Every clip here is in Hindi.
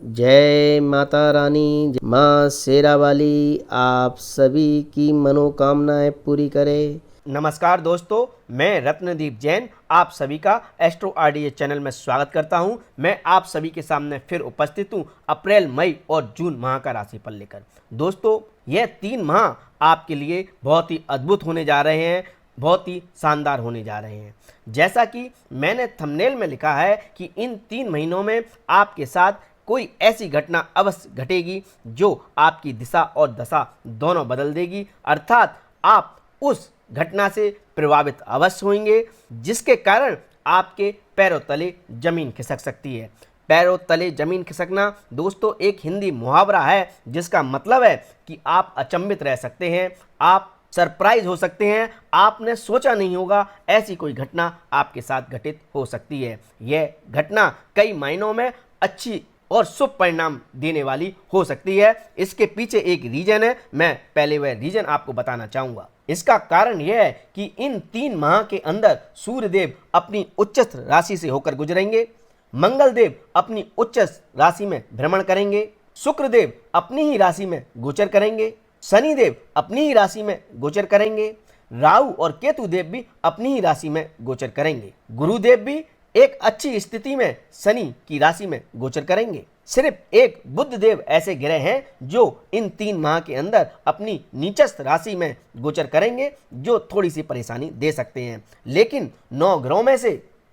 जय माता रानी, माँ शेरा वाली आप सभी की मनोकामनाएं पूरी करे। नमस्कार दोस्तों, मैं रत्नदीप जैन आप सभी का एस्ट्रो आरडीए चैनल में स्वागत करता हूं। मैं आप सभी के सामने फिर उपस्थित हूं अप्रैल, मई और जून माह का राशिफल लेकर। दोस्तों, यह 3 माह आपके लिए बहुत ही अद्भुत होने जा रहे हैं, बहुत ही शानदार होने जा रहे हैं। जैसा कि मैंने थंबनेल में लिखा है कि इन 3 महीनों में आपके साथ कोई ऐसी घटना अवश्य घटेगी जो आपकी दिशा और दशा दोनों बदल देगी, अर्थात आप उस घटना से प्रभावित अवश्य होंगे जिसके कारण आपके पैरों तले जमीन खिसक सकती है। पैरों तले जमीन खिसकना दोस्तों एक हिंदी मुहावरा है जिसका मतलब है कि आप अचंभित रह सकते हैं, आप सरप्राइज हो सकते हैं, आपने सोचा नहीं होगा ऐसी कोई घटना आपके साथ घटित हो सकती है। यह घटना कई मायनों में अच्छी और शुभ परिणाम देने वाली हो सकती है। इसके पीछे एक रीजन है, मैं पहले वह रीजन आपको बताना चाहूँगा। इसका कारण यह है कि इन 3 माह के अंदर सूर्यदेव अपनी उच्चस्थ राशि से होकर गुजरेंगे, मंगलदेव अपनी उच्चस्थ राशि में भ्रमण करेंगे, शुक्रदेव अपनी ही राशि में गोचर करेंगे, शनिदेव अपनी ही राशि में गोचर करेंगे, राहु और केतु देव भी अपनी ही राशि में गोचर करेंगे, गुरुदेव भी एक अच्छी स्थिति में शनि की राशि में गोचर करेंगे। सिर्फ एक बुध देव ऐसे ग्रह हैं जो इन 3 माह के अंदर अपनी नीचस्थ राशि में गोचर करेंगे, जो थोड़ी सी परेशानी दे सकते हैं। लेकिन 9 ग्रहों में से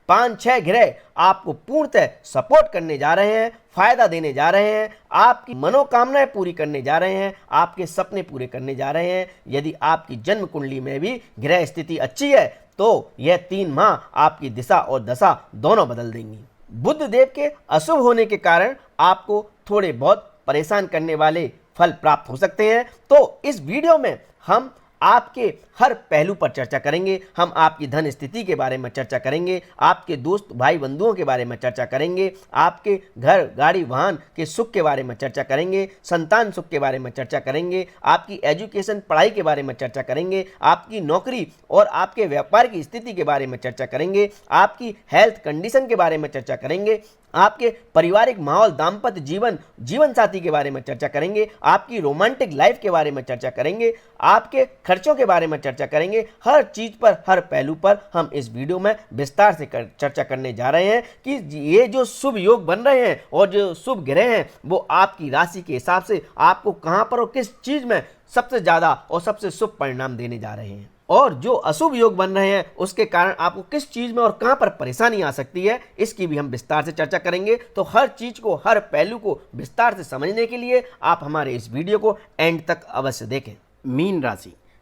5-6 ग्रह आपको पूर्णतः सपोर्ट करने जा रहे हैं, फायदा देने जा रहे हैं, आपकी मनोकामनाएं पूरी करने जा रहे हैं, आपके सपने पूरे करने जा रहे हैं। यदि आपकी जन्म कुंडली में भी ग्रह स्थिति अच्छी है तो यह 3 माह आपकी दिशा और दशा दोनों बदल देंगी। बुध देव के अशुभ होने के कारण आपको थोड़े बहुत परेशान करने वाले फल प्राप्त हो सकते हैं। तो इस वीडियो में हम आपके हर पहलू पर चर्चा करेंगे। हम आपकी धन स्थिति के बारे में चर्चा करेंगे, आपके दोस्त भाई बंधुओं के बारे में चर्चा करेंगे, आपके घर गाड़ी वाहन के सुख के बारे में चर्चा करेंगे, संतान सुख के बारे में चर्चा करेंगे, आपकी एजुकेशन पढ़ाई के बारे में चर्चा करेंगे, आपकी नौकरी और आपके व्यापार की स्थिति के बारे में चर्चा करेंगे, आपकी हेल्थ कंडीशन के बारे में चर्चा करेंगे, आपके पारिवारिक माहौल, दाम्पत्य जीवन, जीवन साथी के बारे में चर्चा करेंगे, आपकी रोमांटिक लाइफ के बारे में चर्चा करेंगे, आपके खर्चों के बारे में चर्चा करेंगे। हर चीज पर, हर पहलू पर हम इस वीडियो में विस्तार से चर्चा करने जा रहे हैं कि ये जो शुभ योग बन रहे हैं और जो शुभ ग्रह हैं वो आपकी राशि के हिसाब से आपको कहां पर और किस चीज में सबसे ज्यादा और सबसे शुभ परिणाम देने जा रहे हैं, और जो अशुभ योग बन रहे हैं उसके कारण आपको किस चीज में और कहां पर परेशानी आ सकती है, इसकी भी हम विस्तार से चर्चा करेंगे। तो हर चीज को, हर पहलू को विस्तार से समझने के लिए आप हमारे इस वीडियो को एंड तक अवश्य देखें।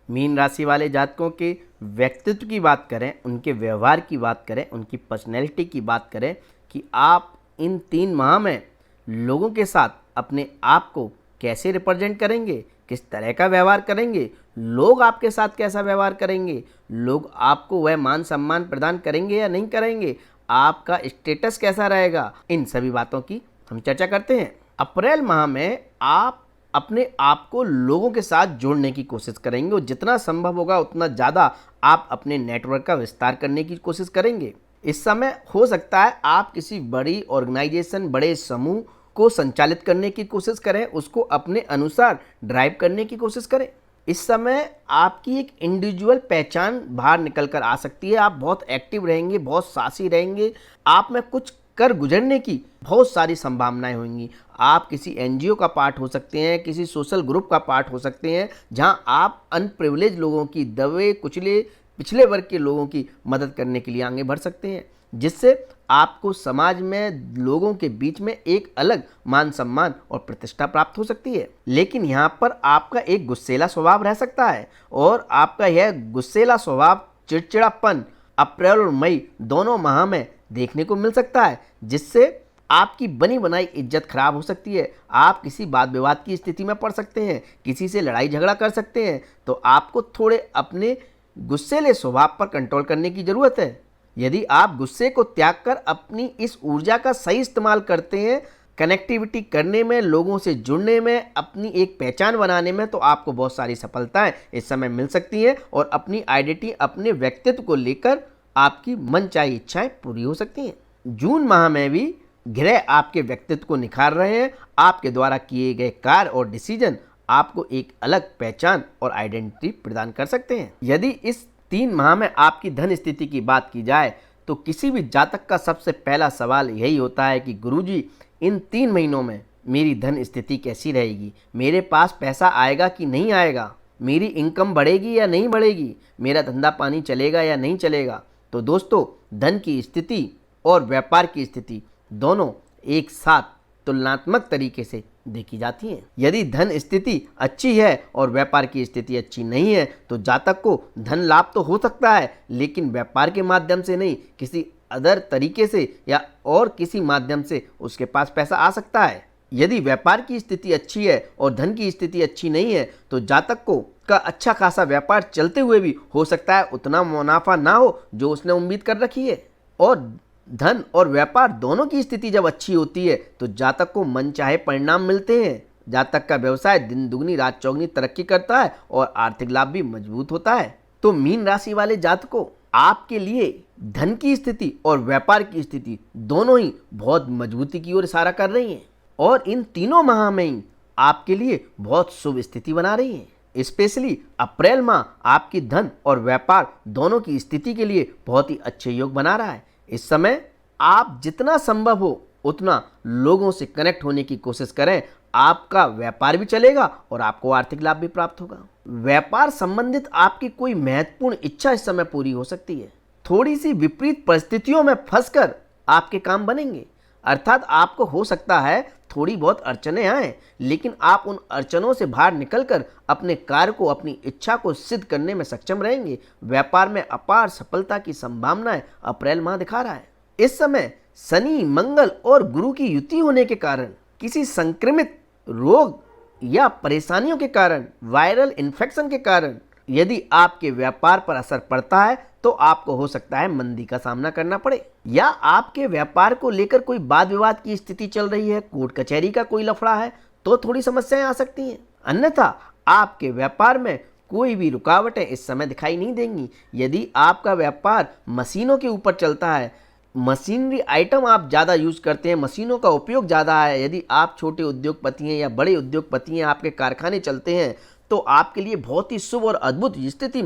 मीन राशि वाले जातकों के व्यक्तित्व की बात करें, उनके व्यवहार की बात करें, उनकी पर्सनैलिटी की बात करें कि आप इन 3 माह में लोगों के साथ अपने आप को कैसे रिप्रेजेंट करेंगे, किस तरह का व्यवहार करेंगे, लोग आपके साथ कैसा व्यवहार करेंगे, लोग आपको वह मान सम्मान प्रदान करेंगे या नहीं करेंगे, आपका स्टेटस कैसा रहेगा, इन सभी बातों की हम चर्चा करते हैं। अप्रैल माह में आप अपने आप को लोगों के साथ जोड़ने की कोशिश करेंगे और जितना संभव होगा उतना ज़्यादा आप अपने नेटवर्क का विस्तार करने की कोशिश करेंगे। इस समय हो सकता है आप किसी बड़ी ऑर्गेनाइजेशन, बड़े समूह को संचालित करने की कोशिश करें, उसको अपने अनुसार ड्राइव करने की कोशिश करें। इस समय आपकी एक इंडिविजुअल पहचान बाहर निकल कर आ सकती है। आप बहुत एक्टिव रहेंगे, बहुत साहसी रहेंगे, आप में कुछ कर गुजरने की बहुत सारी संभावनाएं होंगी। आप किसी एनजीओ का पार्ट हो सकते हैं, किसी सोशल ग्रुप का पार्ट हो सकते हैं जहां आप अनप्रिविलेज लोगों की, दबे कुचले पिछले वर्ग के लोगों की मदद करने के लिए आगे बढ़ सकते हैं, जिससे आपको समाज में लोगों के बीच में एक अलग मान सम्मान और प्रतिष्ठा प्राप्त हो सकती है। लेकिन यहाँ पर आपका एक गुस्सेला स्वभाव रह सकता है और आपका यह गुस्सेला स्वभाव, चिड़चिड़ापन अप्रैल और मई दोनों माह में देखने को मिल सकता है, जिससे आपकी बनी बनाई इज्जत खराब हो सकती है। आप किसी वाद विवाद की स्थिति में पड़ सकते हैं, किसी से लड़ाई झगड़ा कर सकते हैं। तो आपको थोड़े अपने गुस्सेले स्वभाव पर कंट्रोल करने की ज़रूरत है। यदि आप गुस्से को त्याग कर अपनी इस ऊर्जा का सही इस्तेमाल करते हैं, कनेक्टिविटी करने में, लोगों से जुड़ने में, अपनी एक पहचान बनाने में, तो आपको बहुत सारी सफलताएं इस समय मिल सकती हैं और अपनी आइडेंटिटी, अपने व्यक्तित्व को लेकर आपकी मनचाही इच्छाएं पूरी हो सकती हैं। जून माह में भी ग्रह आपके व्यक्तित्व को निखार रहे हैं। आपके द्वारा किए गए कार्य और डिसीजन आपको एक अलग पहचान और आइडेंटिटी प्रदान कर सकते हैं। यदि इस 3 माह में आपकी धन स्थिति की बात की जाए तो किसी भी जातक का सबसे पहला सवाल यही होता है कि गुरुजी, इन 3 महीनों में मेरी धन स्थिति कैसी रहेगी, मेरे पास पैसा आएगा कि नहीं आएगा, मेरी इनकम बढ़ेगी या नहीं बढ़ेगी, मेरा धंधा पानी चलेगा या नहीं चलेगा। तो दोस्तों, धन की स्थिति और व्यापार की स्थिति दोनों एक साथ तुलनात्मक तरीके से देखी जाती हैं। यदि धन स्थिति अच्छी है और व्यापार की स्थिति अच्छी नहीं है तो जातक को धन लाभ तो हो सकता है, लेकिन व्यापार के माध्यम से नहीं, किसी अदर तरीके से या और किसी माध्यम से उसके पास पैसा आ सकता है। यदि व्यापार की स्थिति अच्छी है और धन की स्थिति अच्छी नहीं है तो जातक को का अच्छा खासा व्यापार चलते हुए भी हो सकता है उतना मुनाफा ना हो जो उसने उम्मीद कर रखी है। और धन और व्यापार दोनों की स्थिति जब अच्छी होती है तो जातक को मनचाहे परिणाम मिलते हैं। जातक का व्यवसाय दिन दुगनी रात चौगनी तरक्की करता है और आर्थिक लाभ भी मजबूत होता है। तो मीन राशि वाले जातकों, आपके लिए धन की स्थिति और व्यापार की स्थिति दोनों ही बहुत मजबूती की ओर इशारा कर रही हैं और इन तीनों माह में ही आपके लिए बहुत शुभ स्थिति बना रही हैं। स्पेशली अप्रैल माह आपकी धन और व्यापार दोनों की स्थिति के लिए बहुत ही अच्छे योग बना रहा है। इस समय आप जितना संभव हो उतना लोगों से कनेक्ट होने की कोशिश करें। आपका व्यापार भी चलेगा और आपको आर्थिक लाभ भी प्राप्त होगा। व्यापार संबंधित आपकी कोई महत्वपूर्ण इच्छा इस समय पूरी हो सकती है। थोड़ी सी विपरीत परिस्थितियों में फंसकर आपके काम बनेंगे, अर्थात आपको हो सकता है थोड़ी बहुत अड़चनें आए, लेकिन आप उन अड़चनों से बाहर निकलकर अपने कार्य को, अपनी इच्छा को सिद्ध करने में सक्षम रहेंगे। व्यापार में अपार सफलता की संभावनाएं अप्रैल माह दिखा रहा है। इस समय शनि, मंगल और गुरु की युति होने के कारण किसी संक्रमित रोग या परेशानियों के कारण, वायरल इन्फेक्शन के कारण यदि आपके व्यापार पर असर पड़ता है तो आपको हो सकता है मंदी का सामना करना पड़े, या आपके व्यापार को लेकर कोई वाद विवाद की स्थिति चल रही है, कोर्ट कचहरी का कोई लफड़ा है तो थोड़ी समस्याएं आ सकती हैं। अन्यथा आपके व्यापार में कोई भी रुकावटें इस समय दिखाई नहीं देंगी। यदि आपका व्यापार मशीनों के ऊपर चलता है, मशीनरी आइटम आप ज़्यादा यूज़ करते हैं, मशीनों का उपयोग ज़्यादा है, यदि आप छोटे उद्योगपति हैं या बड़े उद्योगपति हैं, आपके कारखाने चलते हैं, तो आपके लिए बहुत ही शुभ और अद्भुत स्थिति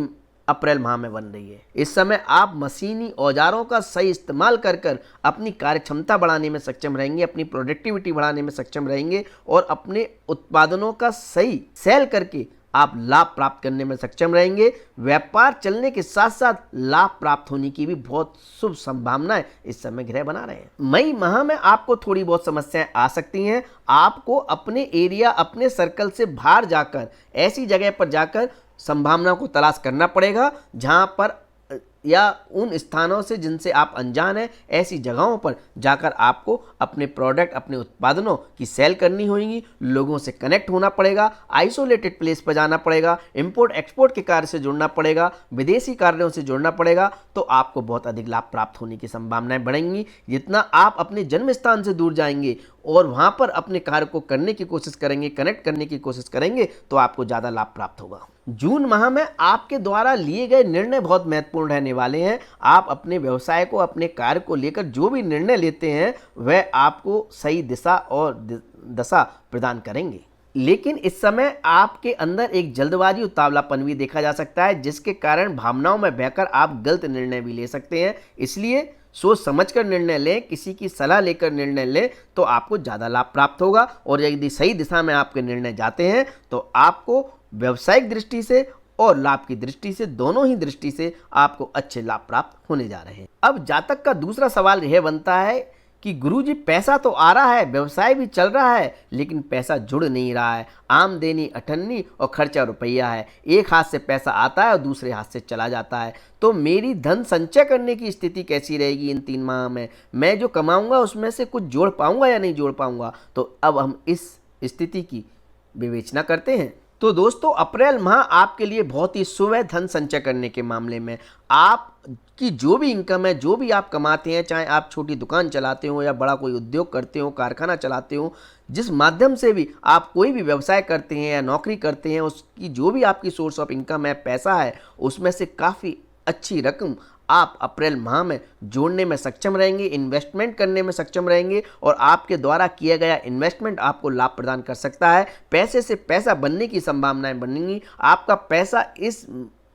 अप्रैल माह में बन रही है। इस समय आप मशीनी औजारों का सही इस्तेमाल कर कर अपनी कार्य क्षमता बढ़ाने में सक्षम रहेंगे, अपनी प्रोडक्टिविटी बढ़ाने में सक्षम रहेंगे और अपने उत्पादनों का सही सेल करके आप लाभ प्राप्त करने में सक्षम रहेंगे। व्यापार चलने के साथ साथ लाभ प्राप्त होने की भी बहुत शुभ संभावनाएं इस समय ग्रह बना रहे हैं। मई माह में आपको थोड़ी बहुत समस्याएं आ सकती हैं। आपको अपने एरिया, अपने सर्कल से बाहर जाकर, ऐसी जगह पर जाकर संभावनाओं को तलाश करना पड़ेगा जहां पर, या उन स्थानों से जिनसे आप अनजान हैं, ऐसी जगहों पर जाकर आपको अपने प्रोडक्ट, अपने उत्पादनों की सेल करनी होगी, लोगों से कनेक्ट होना पड़ेगा, आइसोलेटेड प्लेस पर जाना पड़ेगा, इंपोर्ट एक्सपोर्ट के कार्य से जुड़ना पड़ेगा, विदेशी कार्यों से जुड़ना पड़ेगा, तो आपको बहुत अधिक लाभ प्राप्त होने की संभावनाएं बढ़ेंगी। जितना आप अपने जन्म स्थान से दूर जाएंगे और वहां पर अपने कार्य को करने की कोशिश करेंगे, कनेक्ट करने की कोशिश करेंगे, तो आपको ज़्यादा लाभ प्राप्त होगा। जून माह में आपके द्वारा लिए गए निर्णय बहुत महत्वपूर्ण रहने वाले हैं। आप अपने व्यवसाय को, अपने कार्य को लेकर जो भी निर्णय लेते हैं वह आपको सही दिशा और दशा प्रदान करेंगे, लेकिन इस समय आपके अंदर एक जल्दबाजी, उतावलापन भी देखा जा सकता है, जिसके कारण भावनाओं में बहकर आप गलत निर्णय भी ले सकते हैं। इसलिए सोच समझकर निर्णय लें, किसी की सलाह लेकर निर्णय लें तो आपको ज़्यादा लाभ प्राप्त होगा। और यदि सही दिशा में आपके निर्णय जाते हैं तो आपको व्यावसायिक दृष्टि से और लाभ की दृष्टि से, दोनों ही दृष्टि से आपको अच्छे लाभ प्राप्त होने जा रहे हैं। अब जातक का दूसरा सवाल यह बनता है कि गुरुजी, पैसा तो आ रहा है, व्यवसाय भी चल रहा है, लेकिन पैसा जुड़ नहीं रहा है, आमदनी अठन्नी और खर्चा रुपया है, एक हाथ से पैसा आता है और दूसरे हाथ से चला जाता है। तो मेरी धन संचय करने की स्थिति कैसी रहेगी इन 3 माह में? मैं जो कमाऊंगा उसमें से कुछ जोड़ पाऊंगा या नहीं जोड़ पाऊंगा? तो अब हम इस स्थिति की विवेचना करते हैं। तो दोस्तों, अप्रैल माह आपके लिए बहुत ही शुभ है धन संचय करने के मामले में। आपकी जो भी इनकम है, जो भी आप कमाते हैं, चाहे आप छोटी दुकान चलाते हो या बड़ा कोई उद्योग करते हो, कारखाना चलाते हो, जिस माध्यम से भी आप कोई भी व्यवसाय करते हैं या नौकरी करते हैं, उसकी जो भी आपकी सोर्स ऑफ इनकम है, पैसा है, उसमें से काफ़ी अच्छी रकम आप अप्रैल माह में जोड़ने में सक्षम रहेंगे, इन्वेस्टमेंट करने में सक्षम रहेंगे और आपके द्वारा किया गया इन्वेस्टमेंट आपको लाभ प्रदान कर सकता है। पैसे से पैसा बनने की संभावनाएं बनेंगी। आपका पैसा इस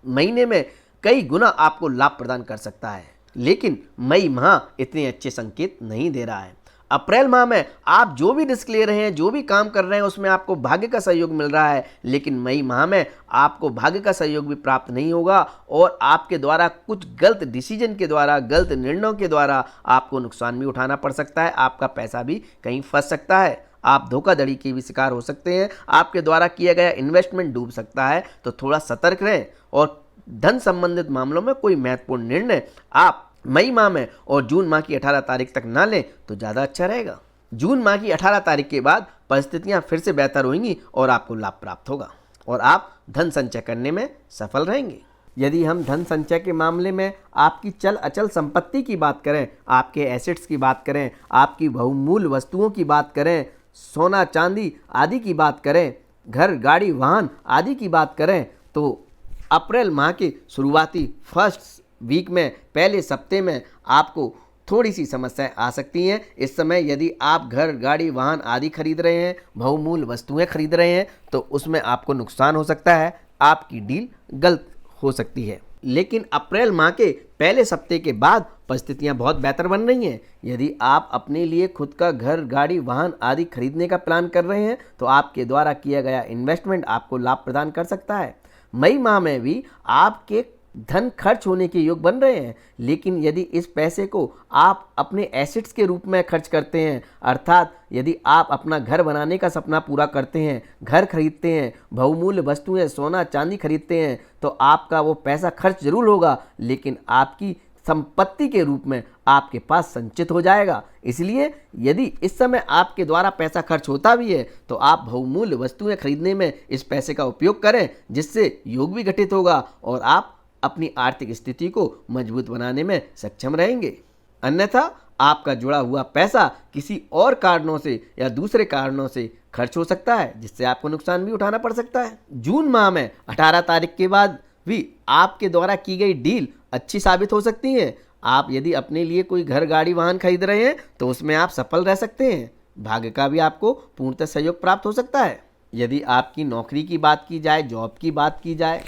महीने में कई गुना आपको लाभ प्रदान कर सकता है। लेकिन मई माह इतने अच्छे संकेत नहीं दे रहा है। अप्रैल माह में आप जो भी रिस्क ले रहे हैं, जो भी काम कर रहे हैं, उसमें आपको भाग्य का सहयोग मिल रहा है। लेकिन मई माह में आपको भाग्य का सहयोग भी प्राप्त नहीं होगा और आपके द्वारा कुछ गलत डिसीजन के द्वारा, गलत निर्णयों के द्वारा आपको नुकसान भी उठाना पड़ सकता है। आपका पैसा भी कहीं फंस सकता है। आप धोखाधड़ी के भी शिकार हो सकते हैं। आपके द्वारा किया गया इन्वेस्टमेंट डूब सकता है। तो थोड़ा सतर्क रहें और धन संबंधित मामलों में कोई महत्वपूर्ण निर्णय आप मई माह में और जून माह की 18 तारीख तक ना लें तो ज़्यादा अच्छा रहेगा। जून माह की 18 तारीख के बाद परिस्थितियां फिर से बेहतर होंगी और आपको लाभ प्राप्त होगा और आप धन संचय करने में सफल रहेंगे। यदि हम धन संचय के मामले में आपकी चल अचल संपत्ति की बात करें, आपके एसेट्स की बात करें, आपकी बहुमूल्य वस्तुओं की बात करें, सोना चांदी आदि की बात करें, घर गाड़ी वाहन आदि की बात करें, तो अप्रैल माह के शुरुआती फर्स्ट वीक में, पहले सप्ते में आपको थोड़ी सी समस्याएं आ सकती हैं। इस समय यदि आप घर गाड़ी वाहन आदि खरीद रहे हैं, बहुमूल्य वस्तुएं खरीद रहे हैं, तो उसमें आपको नुकसान हो सकता है, आपकी डील गलत हो सकती है। लेकिन अप्रैल माह के पहले सप्ते के बाद परिस्थितियां बहुत बेहतर बन रही हैं। यदि आप अपने लिए खुद का घर गाड़ी वाहन आदि खरीदने का प्लान कर रहे हैं तो आपके द्वारा किया गया इन्वेस्टमेंट आपको लाभ प्रदान कर सकता है। मई माह में भी आपके धन खर्च होने के योग बन रहे हैं, लेकिन यदि इस पैसे को आप अपने एसेट्स के रूप में खर्च करते हैं, अर्थात यदि आप अपना घर बनाने का सपना पूरा करते हैं, घर खरीदते हैं, बहुमूल्य वस्तुएं सोना चांदी खरीदते हैं, तो आपका वो पैसा खर्च जरूर होगा लेकिन आपकी संपत्ति के रूप में आपके पास संचित हो जाएगा। इसलिए यदि इस समय आपके द्वारा पैसा खर्च होता भी है तो आप बहुमूल्य वस्तुएं खरीदने में इस पैसे का उपयोग करें, जिससे योग भी घटित होगा और आप अपनी आर्थिक स्थिति को मजबूत बनाने में सक्षम रहेंगे। अन्यथा आपका जुड़ा हुआ पैसा किसी और कारणों से या दूसरे कारणों से खर्च हो सकता है, जिससे आपको नुकसान भी उठाना पड़ सकता है। जून माह में 18 तारीख के बाद भी आपके द्वारा की गई डील अच्छी साबित हो सकती है। आप यदि अपने लिए कोई घर गाड़ी वाहन खरीद रहे हैं तो उसमें आप सफल रह सकते हैं। भाग्य का भी आपको पूर्णतः सहयोग प्राप्त हो सकता है। यदि आपकी नौकरी की बात की जाए, जॉब की बात की जाए,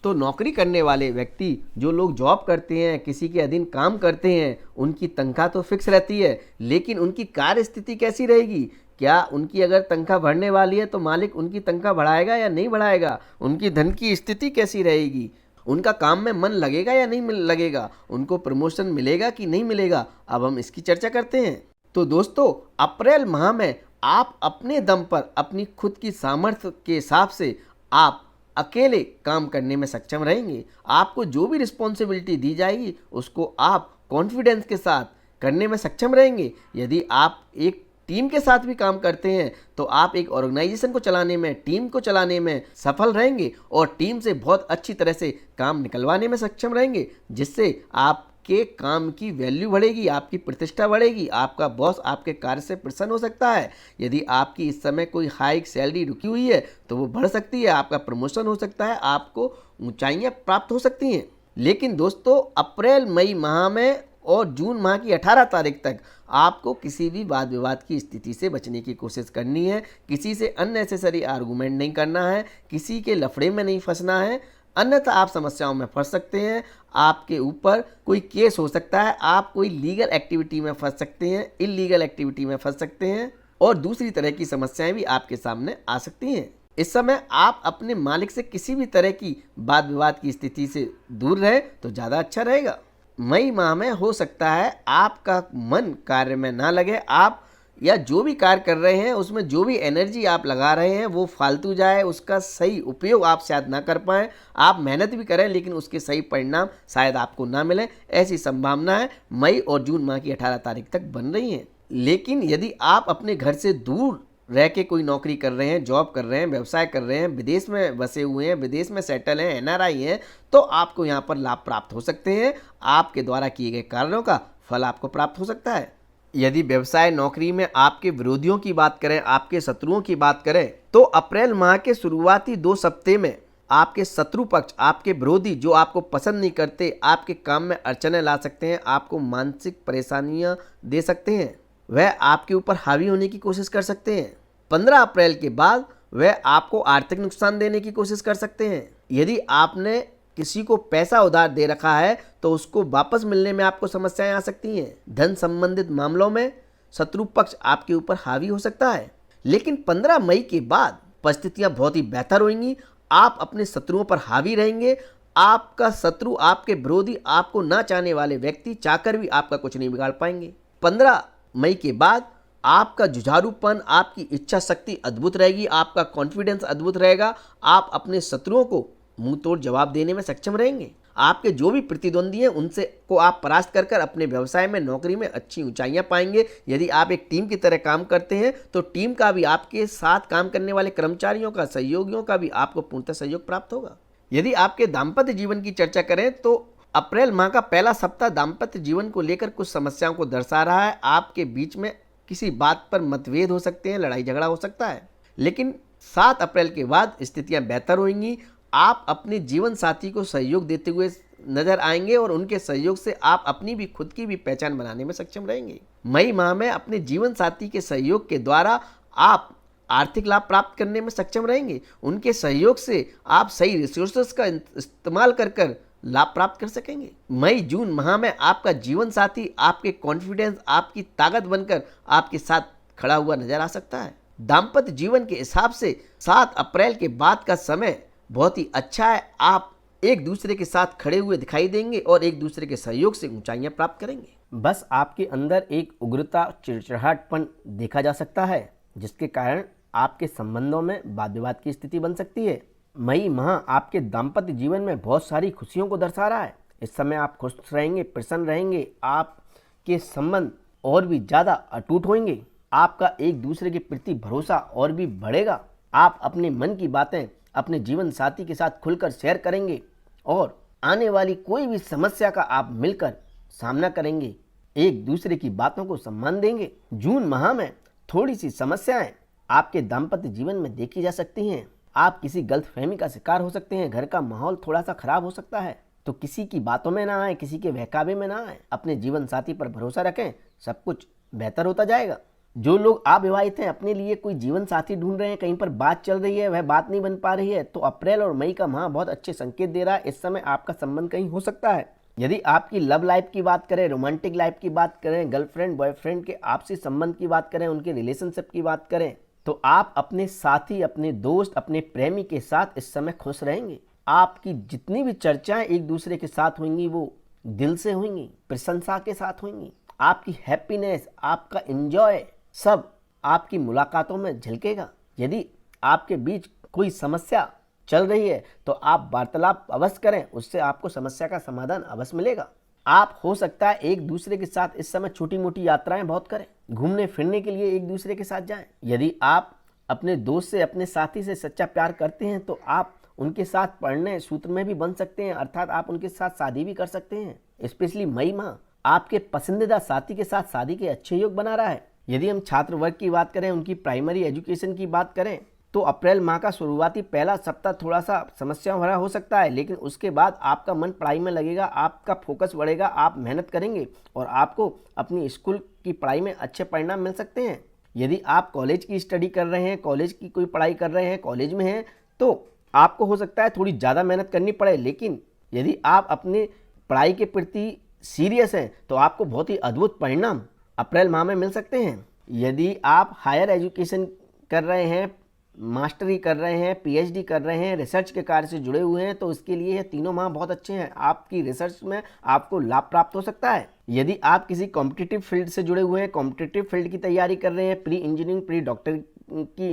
तो नौकरी करने वाले व्यक्ति, जो लोग जॉब करते हैं, किसी के अधीन काम करते हैं, उनकी तनख्वाह तो फिक्स रहती है, लेकिन उनकी कार्य स्थिति कैसी रहेगी? क्या उनकी अगर तनख्वाह बढ़ने वाली है तो मालिक उनकी तनख्वाह बढ़ाएगा या नहीं बढ़ाएगा? उनकी धन की स्थिति कैसी रहेगी? उनका काम में मन लगेगा या नहीं लगेगा? उनको प्रमोशन मिलेगा कि नहीं मिलेगा? अब हम इसकी चर्चा करते हैं। तो दोस्तों, अप्रैल माह में आप अपने दम पर, अपनी खुद की सामर्थ्य के हिसाब से आप अकेले काम करने में सक्षम रहेंगे। आपको जो भी रिस्पॉन्सिबिलिटी दी जाएगी उसको आप कॉन्फिडेंस के साथ करने में सक्षम रहेंगे। यदि आप एक टीम के साथ भी काम करते हैं तो आप एक ऑर्गेनाइजेशन को चलाने में, टीम को चलाने में सफल रहेंगे और टीम से बहुत अच्छी तरह से काम निकलवाने में सक्षम रहेंगे, जिससे आपके काम की वैल्यू बढ़ेगी, आपकी प्रतिष्ठा बढ़ेगी, आपका बॉस आपके कार्य से प्रसन्न हो सकता है। यदि आपकी इस समय कोई हाई सैलरी रुकी हुई है तो वो बढ़ सकती है, आपका प्रमोशन हो सकता है, आपको ऊंचाइयां प्राप्त हो सकती हैं। लेकिन दोस्तों, अप्रैल मई माह में और जून माह की 18 तारीख तक आपको किसी भी वाद विवाद की स्थिति से बचने की कोशिश करनी है। किसी से अननेसेसरी आर्गूमेंट नहीं करना है, किसी के लफड़े में नहीं फंसना है, अन्यथा आप समस्याओं में फंस सकते हैं। आपके ऊपर कोई केस हो सकता है, आप कोई लीगल एक्टिविटी में फंस सकते हैं, इलीगल एक्टिविटी में फंस सकते हैं और दूसरी तरह की समस्याएं भी आपके सामने आ सकती हैं। इस समय आप अपने मालिक से किसी भी तरह की वाद विवाद की स्थिति से दूर रहें तो ज़्यादा अच्छा रहेगा। मई माह में हो सकता है आपका मन कार्य में ना लगे, आप या जो भी कार्य कर रहे हैं उसमें जो भी एनर्जी आप लगा रहे हैं वो फालतू जाए, उसका सही उपयोग आप शायद ना कर पाएँ। आप मेहनत भी करें लेकिन उसके सही परिणाम शायद आपको ना मिले, ऐसी संभावना है मई और जून माह की 18 तारीख तक बन रही है। लेकिन यदि आप अपने घर से दूर रह के कोई नौकरी कर रहे हैं, जॉब कर रहे हैं, व्यवसाय कर रहे हैं, विदेश में बसे हुए हैं, विदेश में सेटल हैं, एनआरआई हैं, तो आपको यहाँ पर लाभ प्राप्त हो सकते हैं। आपके द्वारा किए गए कार्यों का फल आपको प्राप्त हो सकता है। यदि व्यवसाय नौकरी में आपके विरोधियों की बात करें, आपके शत्रुओं की बात करें, तो अप्रैल माह के शुरुआती 2 सप्ते में आपके शत्रु पक्ष, आपके विरोधी जो आपको पसंद नहीं करते, आपके काम में अड़चने ला सकते हैं, आपको मानसिक परेशानियां दे सकते हैं, वह आपके ऊपर हावी होने की कोशिश कर सकते हैं। 15 अप्रैल के बाद वह आपको आर्थिक नुकसान देने की कोशिश कर सकते हैं। यदि आपने किसी को पैसा उधार दे रखा है तो उसको वापस मिलने में आपको समस्याएं आ सकती हैं। धन संबंधित मामलों में शत्रु पक्ष आपके ऊपर हावी हो सकता है। लेकिन 15 मई के बाद परिस्थितियां बहुत ही बेहतर होंगी। आप अपने शत्रुओं पर हावी रहेंगे। आपका शत्रु, आपके विरोधी, आपको ना चाहने वाले व्यक्ति चाहकर भी आपका कुछ नहीं बिगाड़ पाएंगे। 15 मई के बाद आपका जुझारूपन, आपकी इच्छा शक्ति अद्भुत रहेगी, आपका कॉन्फिडेंस अद्भुत रहेगा। आप अपने शत्रुओं को मुंह तोड़ जवाब देने में सक्षम रहेंगे। आपके जो भी प्रतिद्वंदी हैं उनसे को आप परास्त कर कर अपने व्यवसाय में, नौकरी में अच्छी ऊंचाइयां पाएंगे। यदि आप एक टीम की तरह काम करते हैं तो टीम का भी, आपके साथ काम करने वाले कर्मचारियों का, सहयोगियों का भी आपको पूर्णतः सहयोग प्राप्त होगा। यदि आपके दाम्पत्य जीवन की चर्चा करें तो अप्रैल माह का पहला सप्ताह दाम्पत्य जीवन को लेकर कुछ समस्याओं को दर्शा रहा है। आपके बीच में किसी बात पर मतभेद हो सकते हैं, लड़ाई झगड़ा हो सकता है। लेकिन 7 अप्रैल के बाद स्थितियां बेहतर होंगी। आप अपने जीवन साथी को सहयोग देते हुए नजर आएंगे और उनके सहयोग से आप अपनी भी, खुद की भी पहचान बनाने में सक्षम रहेंगे। मई माह में अपने जीवन साथी के सहयोग के द्वारा आप आर्थिक लाभ प्राप्त करने में सक्षम रहेंगे। उनके सहयोग से आप सही रिसोर्सेस का इस्तेमाल कर लाभ प्राप्त कर सकेंगे। मई जून माह में आपका जीवन साथी आपके कॉन्फिडेंस, आपकी ताकत बनकर आपके साथ खड़ा हुआ नजर आ सकता है। दाम्पत्य जीवन के हिसाब से 7 अप्रैल के बाद का समय बहुत ही अच्छा है। आप एक दूसरे के साथ खड़े हुए दिखाई देंगे और एक दूसरे के सहयोग से ऊंचाइयां प्राप्त करेंगे। बस आपके अंदर एक उग्रता, चिड़चिड़ाहटपन देखा जा सकता है, जिसके कारण आपके संबंधों में वाद विवाद की स्थिति बन सकती है। मई माह आपके दाम्पत्य जीवन में बहुत सारी खुशियों को दर्शा रहा है। इस समय आप खुश रहेंगे, प्रसन्न रहेंगे, आपके संबंध और भी ज़्यादा अटूट होंगे। आपका एक दूसरे के प्रति भरोसा और भी बढ़ेगा। आप अपने मन की बातें अपने जीवन साथी के साथ खुलकर शेयर करेंगे और आने वाली कोई भी समस्या का आप मिलकर सामना करेंगे। एक दूसरे की बातों को सम्मान देंगे। जून माह में थोड़ी सी समस्याएं आपके दाम्पत्य जीवन में देखी जा सकती हैं। आप किसी गलतफहमी का शिकार हो सकते हैं। घर का माहौल थोड़ा सा खराब हो सकता है, तो किसी की बातों में ना आए, किसी के बहकावे में ना आए। अपने जीवन साथी पर भरोसा रखें, सब कुछ बेहतर होता जाएगा। जो लोग अविवाहित हैं, अपने लिए कोई जीवन साथी ढूंढ रहे हैं, कहीं पर बात चल रही है, वह बात नहीं बन पा रही है, तो अप्रैल और मई का माह बहुत अच्छे संकेत दे रहा है। इस समय आपका संबंध कहीं हो सकता है। यदि आपकी लव लाइफ की बात करें, रोमांटिक लाइफ की बात करें, गर्लफ्रेंड बॉयफ्रेंड के आपसी संबंध की बात करें, उनके रिलेशनशिप की बात करें, तो आप अपने साथी, अपने दोस्त, अपने प्रेमी के साथ इस समय खुश रहेंगे। आपकी जितनी भी चर्चाएं एक दूसरे के साथ होंगी वो दिल से होंगी, प्रशंसा के साथ होंगी। आपकी हैप्पीनेस, आपका एंजॉय सब आपकी मुलाकातों में झलकेगा। यदि आपके बीच कोई समस्या चल रही है तो आप वार्तालाप अवश्य करें, उससे आपको समस्या का समाधान अवश्य मिलेगा। आप हो सकता है एक दूसरे के साथ इस समय छोटी मोटी यात्राएं बहुत करें, घूमने फिरने के लिए एक दूसरे के साथ जाएं। यदि आप अपने दोस्त से, अपने साथी से सच्चा प्यार करते हैं तो आप उनके साथ पढ़ने सूत्र में भी बन सकते हैं, अर्थात आप उनके साथ शादी भी कर सकते हैं। स्पेशली मई माह आपके पसंदीदा साथी के साथ शादी के अच्छे योग बना रहा है। यदि हम छात्र वर्ग की बात करें, उनकी प्राइमरी एजुकेशन की बात करें, तो अप्रैल माह का शुरुआती पहला सप्ताह थोड़ा सा समस्या भरा हो सकता है, लेकिन उसके बाद आपका मन पढ़ाई में लगेगा, आपका फोकस बढ़ेगा, आप मेहनत करेंगे और आपको अपनी स्कूल की पढ़ाई में अच्छे परिणाम मिल सकते हैं। यदि आप कॉलेज की स्टडी कर रहे हैं, कॉलेज की कोई पढ़ाई कर रहे हैं, कॉलेज में हैं, तो आपको हो सकता है थोड़ी ज़्यादा मेहनत करनी पड़े, लेकिन यदि आप अपने पढ़ाई के प्रति सीरियस हैं तो आपको बहुत ही अद्भुत परिणाम अप्रैल माह में मिल सकते हैं। यदि आप हायर एजुकेशन कर रहे हैं, मास्टरी कर रहे हैं, पीएचडी कर रहे हैं, रिसर्च के कार्य से जुड़े हुए हैं, तो इसके लिए ये तीनों माह बहुत अच्छे हैं। आपकी रिसर्च में आपको लाभ प्राप्त हो सकता है। यदि आप किसी कॉम्पिटिटिव फील्ड से जुड़े हुए हैं, कॉम्पिटिटिव फील्ड की तैयारी कर रहे हैं, प्री इंजीनियरिंग, प्री डॉक्टर की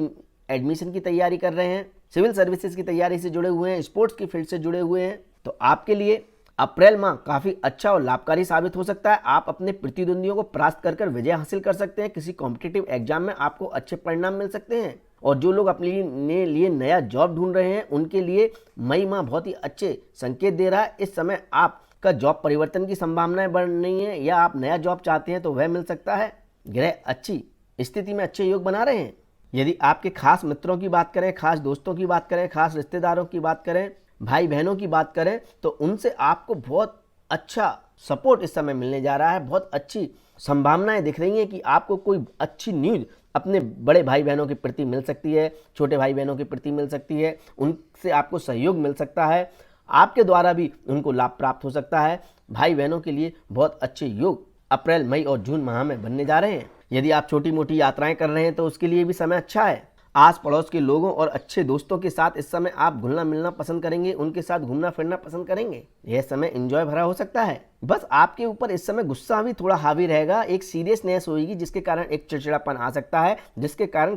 एडमिशन की तैयारी कर रहे हैं, सिविल सर्विसेज की तैयारी से जुड़े हुए हैं, स्पोर्ट्स की फील्ड से जुड़े हुए हैं, तो आपके लिए अप्रैल माह काफ़ी अच्छा और लाभकारी साबित हो सकता है। आप अपने प्रतिद्वंदियों को परास्त कर विजय हासिल कर सकते हैं। किसी कॉम्पिटिटिव एग्जाम में आपको अच्छे परिणाम मिल सकते हैं। और जो लोग अपने लिए नया जॉब ढूंढ रहे हैं, उनके लिए मई माह बहुत ही अच्छे संकेत दे रहा है। इस समय आपका जॉब परिवर्तन की संभावनाएं बढ़ रही हैं, या आप नया जॉब चाहते हैं तो वह मिल सकता है। ग्रह अच्छी स्थिति में अच्छे योग बना रहे हैं। यदि आपके खास मित्रों की बात करें, खास दोस्तों की बात करें, खास रिश्तेदारों की बात करें, भाई बहनों की बात करें, तो उनसे आपको बहुत अच्छा सपोर्ट इस समय मिलने जा रहा है। बहुत अच्छी संभावनाएं दिख रही हैं कि आपको कोई अच्छी न्यूज़ अपने बड़े भाई बहनों के प्रति मिल सकती है, छोटे भाई बहनों के प्रति मिल सकती है, उनसे आपको सहयोग मिल सकता है, आपके द्वारा भी उनको लाभ प्राप्त हो सकता है। भाई बहनों के लिए बहुत अच्छे योग अप्रैल, मई और जून माह में बनने जा रहे हैं। यदि आप छोटी मोटी यात्राएं कर रहे हैं तो उसके लिए भी समय अच्छा है। आस पड़ोस के लोगों और अच्छे दोस्तों के साथ इस समय आप घुलना मिलना पसंद करेंगे, उनके साथ घूमना फिरना पसंद करेंगे। यह समय एंजॉय भरा हो सकता है। बस आपके ऊपर इस समय गुस्सा भी थोड़ा हावी रहेगा, एक सीरियसनेस होगी जिसके कारण एक चिड़चिड़ापन आ सकता है, जिसके कारण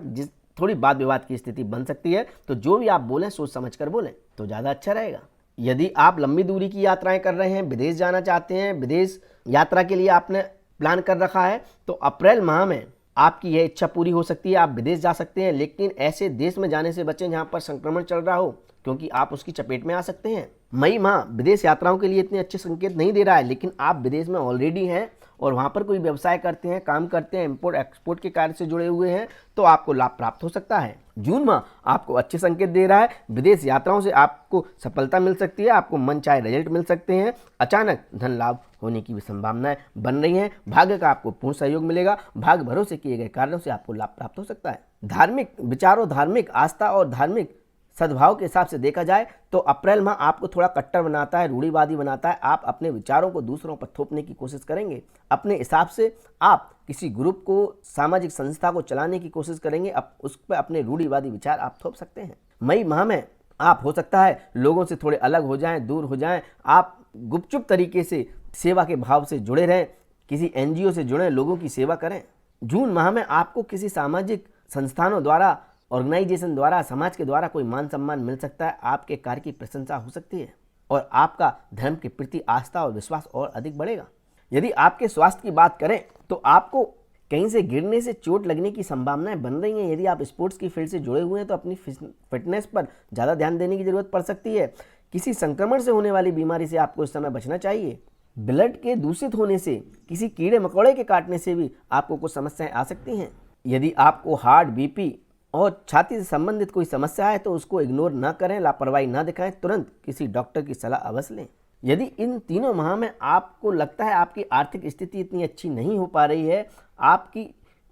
थोड़ी वाद विवाद की स्थिति बन सकती है। तो जो भी आप बोलें सोच समझ कर बोलें तो ज़्यादा अच्छा रहेगा। यदि आप लंबी दूरी की यात्राएं कर रहे हैं, विदेश जाना चाहते हैं, विदेश यात्रा के लिए आपने प्लान कर रखा है, तो अप्रैल माह में आपकी यह इच्छा पूरी हो सकती है। आप विदेश जा सकते हैं, लेकिन ऐसे देश में जाने से बचें जहां पर संक्रमण चल रहा हो, क्योंकि आप उसकी चपेट में आ सकते हैं। मई माह विदेश यात्राओं के लिए इतने अच्छे संकेत नहीं दे रहा है, लेकिन आप विदेश में ऑलरेडी हैं और वहां पर कोई व्यवसाय करते हैं, काम करते हैं, इंपोर्ट एक्सपोर्ट के कार्य से जुड़े हुए हैं, तो आपको लाभ प्राप्त हो सकता है। जून माह आपको अच्छे संकेत दे रहा है। विदेश यात्राओं से आपको सफलता मिल सकती है, आपको मन चाहे रिजल्ट मिल सकते हैं, अचानक धन लाभ होने की भी संभावनाएं बन रही हैं। भाग्य का आपको पूर्ण सहयोग मिलेगा। भाग्य भरोसे किए गए कार्यों से आपको लाभ प्राप्त हो सकता है। धार्मिक विचारों, धार्मिक आस्था और धार्मिक सद्भाव के हिसाब से देखा जाए तो अप्रैल माह आपको थोड़ा कट्टर बनाता है, रूढ़िवादी बनाता है। आप अपने विचारों को दूसरों पर थोपने की कोशिश करेंगे। अपने हिसाब से आप किसी ग्रुप को, सामाजिक संस्था को चलाने की कोशिश करेंगे, उस पर अपने रूढ़िवादी विचार आप थोप सकते हैं। मई माह में आप हो सकता है लोगों से थोड़े अलग हो जाएं, दूर हो जाएं। आप गुपचुप तरीके से सेवा के भाव से जुड़े रहें, किसी एनजीओ से जुड़ें, लोगों की सेवा करें। जून माह में आपको किसी सामाजिक संस्थानों द्वारा, ऑर्गेनाइजेशन द्वारा, समाज के द्वारा कोई मान सम्मान मिल सकता है। आपके कार्य की प्रशंसा हो सकती है और आपका धर्म के प्रति आस्था और विश्वास और अधिक बढ़ेगा। यदि आपके स्वास्थ्य की बात करें तो आपको कहीं से गिरने से चोट लगने की संभावनाएं बन रही हैं। यदि आप स्पोर्ट्स की फील्ड से जुड़े हुए हैं तो अपनी फिटनेस पर ज़्यादा ध्यान देने की जरूरत पड़ सकती है। किसी संक्रमण से होने वाली बीमारी से आपको इस समय बचना चाहिए। ब्लड के दूषित होने से, किसी कीड़े मकोड़े के काटने से भी आपको कुछ समस्याएं आ सकती हैं। यदि आपको हार्ट, बीपी और छाती से संबंधित कोई समस्या है तो उसको इग्नोर ना करें, लापरवाही ना दिखाएं, तुरंत किसी डॉक्टर की सलाह अवश्य लें। यदि इन तीनों माह में आपको लगता है आपकी आर्थिक स्थिति इतनी अच्छी नहीं हो पा रही है, आपकी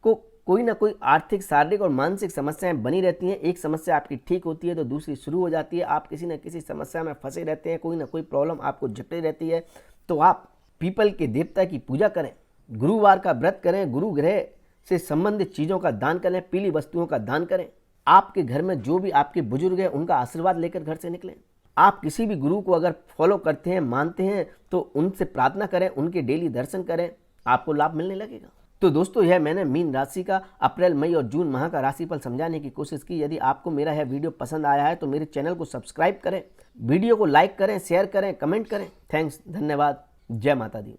को कोई ना कोई आर्थिक, शारीरिक और मानसिक समस्याएं बनी रहती हैं, एक समस्या आपकी ठीक होती है तो दूसरी शुरू हो जाती है, आप किसी न किसी समस्या में फंसे रहते हैं, कोई ना कोई प्रॉब्लम आपको जकड़ी रहती है, तो आप पीपल के देवता की पूजा करें, गुरुवार का व्रत करें, गुरु ग्रह से संबंधित चीज़ों का दान करें, पीली वस्तुओं का दान करें। आपके घर में जो भी आपके बुजुर्ग हैं उनका आशीर्वाद लेकर घर से निकलें। आप किसी भी गुरु को अगर फॉलो करते हैं, मानते हैं, तो उनसे प्रार्थना करें, उनके डेली दर्शन करें, आपको लाभ मिलने लगेगा। तो दोस्तों, यह मैंने मीन राशि का अप्रैल, मई और जून माह का राशिफल समझाने की कोशिश की। यदि आपको मेरा यह वीडियो पसंद आया है तो मेरे चैनल को सब्सक्राइब करें, वीडियो को लाइक करें, शेयर करें, कमेंट करें। थैंक्स, धन्यवाद, जय माता दी।